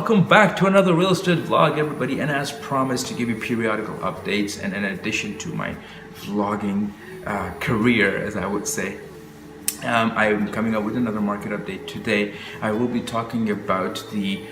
welcome back to another real estate vlog, everybody. And as promised, to give you periodical updates, and in addition to my vlogging career, as I would say, I am coming up with another market update today. I will be talking about the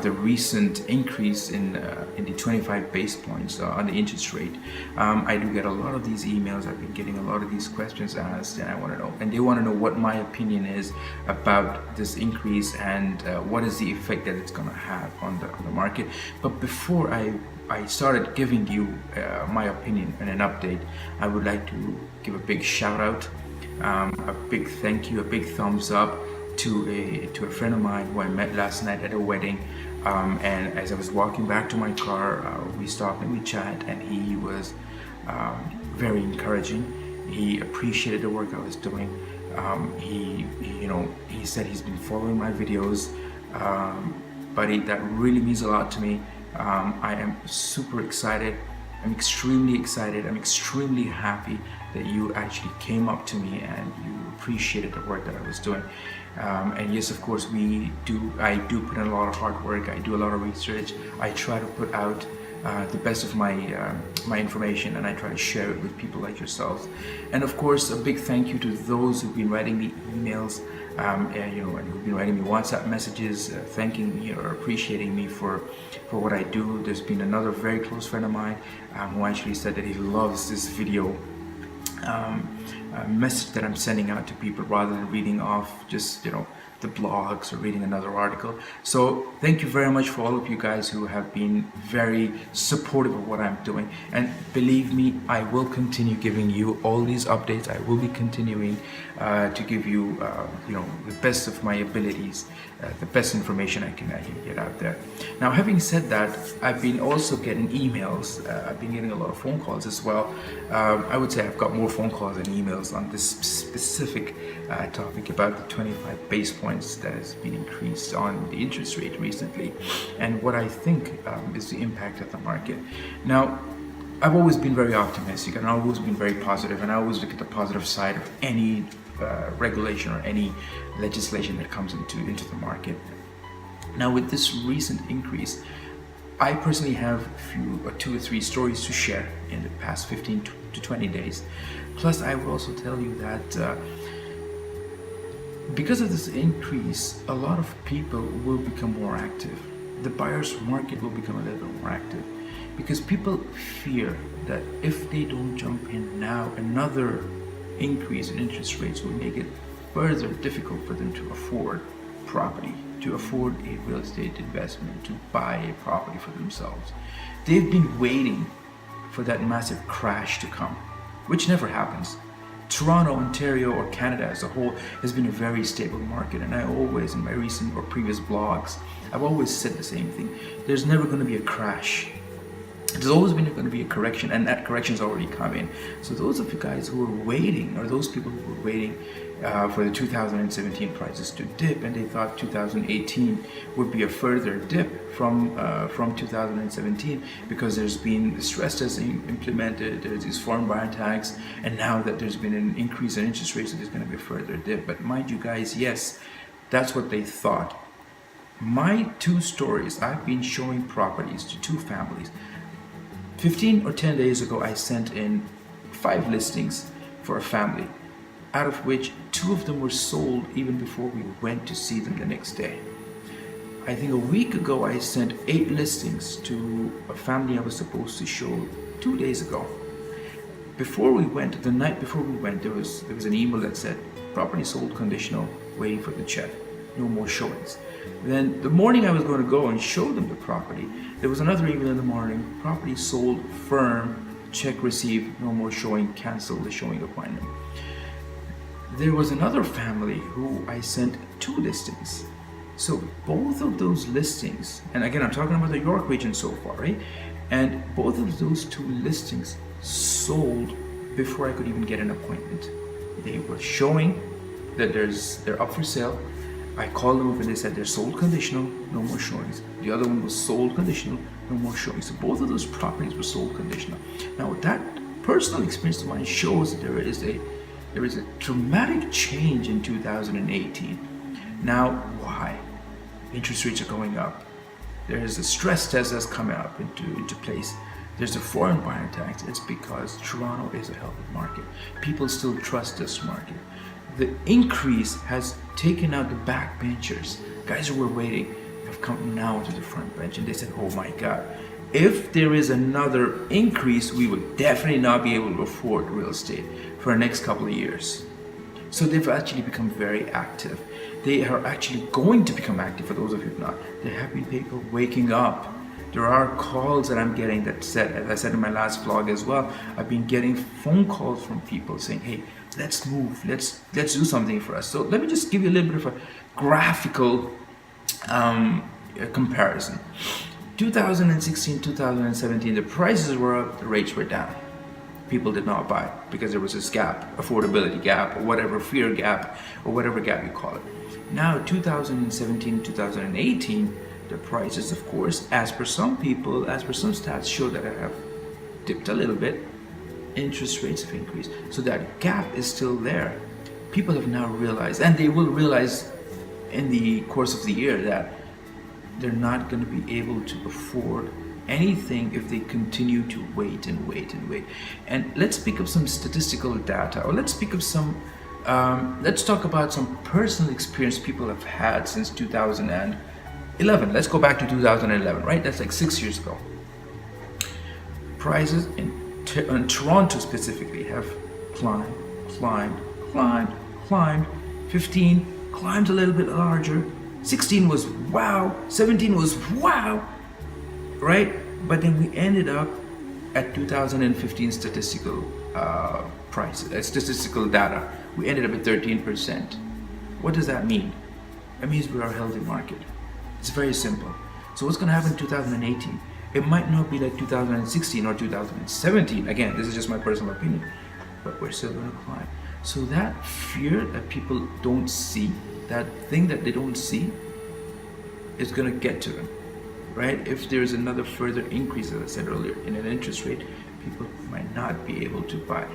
recent increase in the 25 base points on the interest rate. I do get a lot of these emails. I've been getting a lot of these questions asked, and I want to know, and they want to know what my opinion is about this increase and what is the effect that it's going to have on the market. But before I started giving you my opinion and an update, I would like to give a big shout out. A big thank you, a big thumbs up to a friend of mine who I met last night at a wedding, and as I was walking back to my car, we stopped and we chatted, and he was very encouraging. He appreciated the work I was doing. He said he's been following my videos, buddy. That really means a lot to me. I am super excited. I'm extremely excited. I'm extremely happy that you actually came up to me and you appreciated the work that I was doing. And yes, of course, I do put in a lot of hard work. I do a lot of research. I try to put out the best of my information, and I try to share it with people like yourselves. And of course, a big thank you to those who've been writing me emails, and who've been writing me WhatsApp messages, thanking me or appreciating me for what I do. There's been another very close friend of mine who actually said that he loves this video message that I'm sending out to people, rather than reading off just the blogs or reading another article. So thank you very much for all of you guys who have been very supportive of what I'm doing. And believe me, I will continue giving you all these updates. I will be continuing to give you the best of my abilities, the best information I can get out there. Now, having said that, I've been also getting emails. I've been getting a lot of phone calls as well. I would say I've got more phone calls than emails on this specific topic about the 25 base points that has been increased on the interest rate recently, and what I think is the impact of the market. Now, I've always been very optimistic, and I've always been very positive, and I always look at the positive side of any regulation or any legislation that comes into the market. Now, with this recent increase, I personally have two or three stories to share in the past 15 to 20 days. Plus, I will also tell you that because of this increase, a lot of people will become more active. The buyer's market will become a little bit more active, because people fear that if they don't jump in now, another increase in interest rates will make it further difficult for them to afford property, to afford a real estate investment, to buy a property for themselves. They've been waiting for that massive crash to come, which never happens. Toronto, Ontario, or Canada as a whole has been a very stable market, and I always, in my recent or previous blogs, I've always said the same thing. There's never going to be a crash. There's always been going to be a correction, and that correction's already come in. So those of you guys who are waiting, or those people who were waiting for the 2017 prices to dip, and they thought 2018 would be a further dip from 2017, because there's been the stress test implemented, there's these foreign buyer tax, and now that there's been an increase in interest rates, so there's going to be a further dip. But mind you guys, yes, that's what they thought. My two stories, I've been showing properties to two families. 15 or 10 days ago, I sent in 5 listings for a family, out of which 2 of them were sold even before we went to see them the next day. I think a week ago, I sent 8 listings to a family I was supposed to show 2 days ago. Before we went, the night before we went, there was an email that said, property sold conditional, waiting for the check, no more showings. Then the morning I was going to go and show them the property, there was another email in the morning, property sold, firm, check received, no more showing, cancel the showing appointment. There was another family who I sent 2 listings. So both of those listings, and again, I'm talking about the York region so far, right? And both of those 2 listings sold before I could even get an appointment. They were showing that they're up for sale. I called them up and they said they're sold conditional, no more showings. The other one was sold conditional, no more showings. So both of those properties were sold conditional. Now, that personal experience of mine shows that there is a dramatic change in 2018. Now, why? Interest rates are going up. there is a stress test that's coming up into place. There's a foreign buyer tax. It's because Toronto is a healthy market. People still trust this market. The increase has taken out the backbenchers. Guys who were waiting have come now to the front bench, and they said, oh my God, if there is another increase, we would definitely not be able to afford real estate for the next couple of years. So they've actually become very active. They are actually going to become active, for those of you who not. There have been people waking up. There are calls that I'm getting that said, as I said in my last vlog as well, I've been getting phone calls from people saying, hey, let's move, let's do something for us. So let me just give you a little bit of a graphical comparison. 2016, 2017, the prices were up, the rates were down. People did not buy because there was this gap, affordability gap, or whatever, fear gap, or whatever gap you call it. Now, 2017, 2018, the prices, of course, as per some people, as per some stats, show that I have dipped a little bit. Interest rates have increased. So that gap is still there. People have now realized, and they will realize in the course of the year, that they're not going to be able to afford anything if they continue to wait and wait and wait. And let's pick up some statistical data, or let's pick up some, let's talk about some personal experience people have had since 2011. Let's go back to 2011, right? That's like 6 years ago. Prices in Toronto specifically have climbed. 15 climbed a little bit larger. 16 was wow, 17 was wow, right? But then we ended up at 2015 statistical statistical data. We ended up at 13%. What does that mean? That means we are a healthy market. It's very simple. So what's going to happen in 2018? It might not be like 2016 or 2017. Again, this is just my personal opinion, but we're still going to climb. So that fear that people don't see, that thing that they don't see, is going to get to them, right? If there's another further increase, as I said earlier, in an interest rate, people might not be able to buy.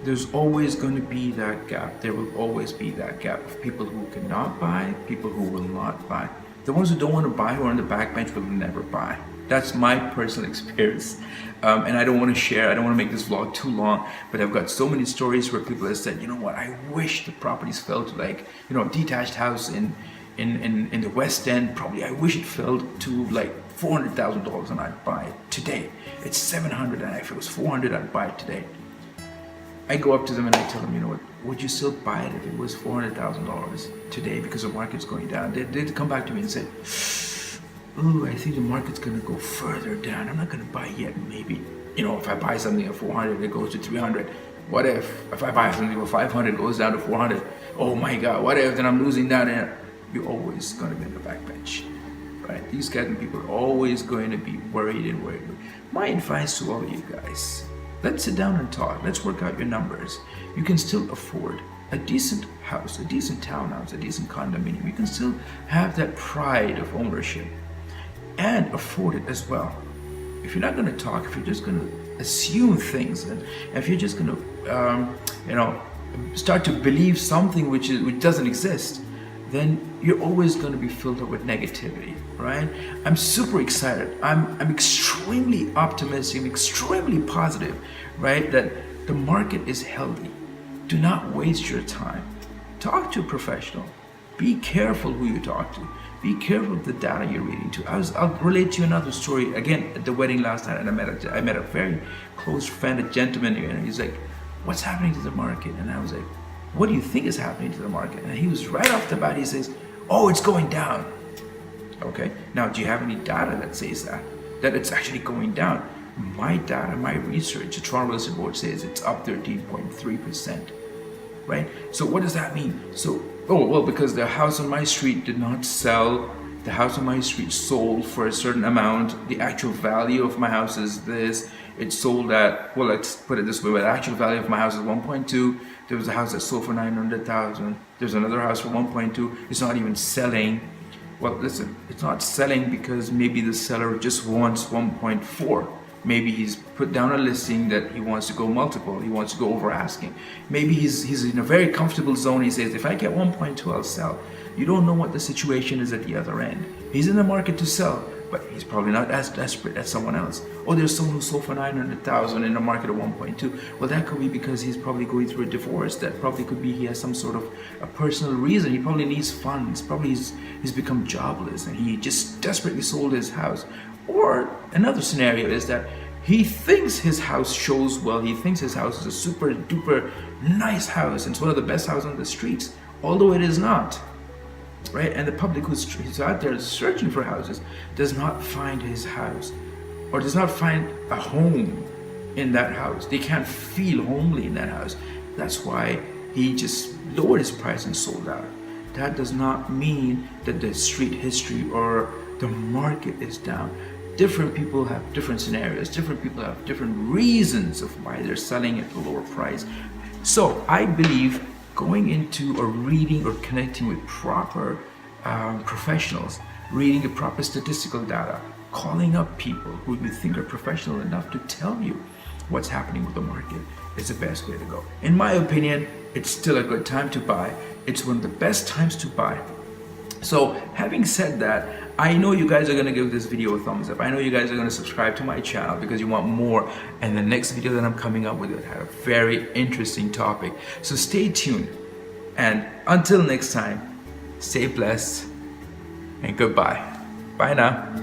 There's always going to be that gap. There will always be that gap of people who cannot buy, people who will not buy. The ones who don't want to buy, who are on the backbench, will never buy. That's my personal experience. And I don't want to share, I don't want to make this vlog too long, but I've got so many stories where people have said, you know what, I wish the properties fell to like, you know, a detached house in the West End, probably I wish it fell to like $400,000 and I'd buy it today. It's $700,000 and if it was $400,000, I'd buy it today. I go up to them and I tell them, you know what, would you still buy it if it was $400,000 today because the market's going down? They'd come back to me and say, oh, I think the market's going to go further down. I'm not going to buy yet. Maybe, you know, if I buy something at 400, it goes to 300. What if I buy something for 500, it goes down to 400? Oh my God, what if then I'm losing that? And you're always going to be in the backbench, right? These kind of people are always going to be worried and worried. My advice to all of you guys, let's sit down and talk. Let's work out your numbers. You can still afford a decent house, a decent townhouse, a decent condominium. You can still have that pride of ownership and afford it as well. If you're not going to talk, if you're just going to assume things, and if you're just going to, start to believe something which doesn't exist, then you're always going to be filled up with negativity, right? I'm super excited. I'm extremely optimistic, I'm extremely positive, right? That the market is healthy. Do not waste your time. Talk to a professional. Be careful who you talk to. Be careful of the data you're reading to. I'll relate to you another story. Again, at the wedding last night, and I met a very close friend, a gentleman here, and he's like, what's happening to the market? And I was like, what do you think is happening to the market? And he was right off the bat, he says, oh, it's going down. Okay, now do you have any data that says that it's actually going down? My data, my research, the Toronto Real Estate Board says it's up 13.3%, right? So what does that mean? So, oh, well, because the house on my street did not sell, the house on my street sold for a certain amount, the actual value of my house is this, it sold at, well, let's put it this way, the actual value of my house is 1.2, there was a house that sold for 900,000, there's another house for 1.2, it's not even selling. Well, listen, it's not selling because maybe the seller just wants 1.4. Maybe he's put down a listing that he wants to go multiple, he wants to go over asking. Maybe he's in a very comfortable zone, he says, if I get 1.2, I'll sell. You don't know what the situation is at the other end. He's in the market to sell, but he's probably not as desperate as someone else. Or there's someone who sold for 900,000 in the market of 1.2. Well, that could be because he's probably going through a divorce. That probably could be he has some sort of a personal reason. He probably needs funds. Probably he's become jobless and he just desperately sold his house. Or another scenario is that he thinks his house shows well. He thinks his house is a super duper nice house and it's one of the best houses on the streets, although it is not. Right? And the public who's out there searching for houses does not find his house or does not find a home in that house. They can't feel homely in that house. That's why he just lowered his price and sold out. That does not mean that the street history or the market is down. Different people have different scenarios. Different people have different reasons of why they're selling at a lower price. So I believe going into or reading or connecting with proper professionals, reading the proper statistical data, calling up people who you think are professional enough to tell you what's happening with the market is the best way to go. In my opinion, it's still a good time to buy. It's one of the best times to buy. So having said that, I know you guys are going to give this video a thumbs up. I know you guys are going to subscribe to my channel because you want more. And the next video that I'm coming up with will have a very interesting topic. So stay tuned. And until next time, stay blessed and goodbye. Bye now.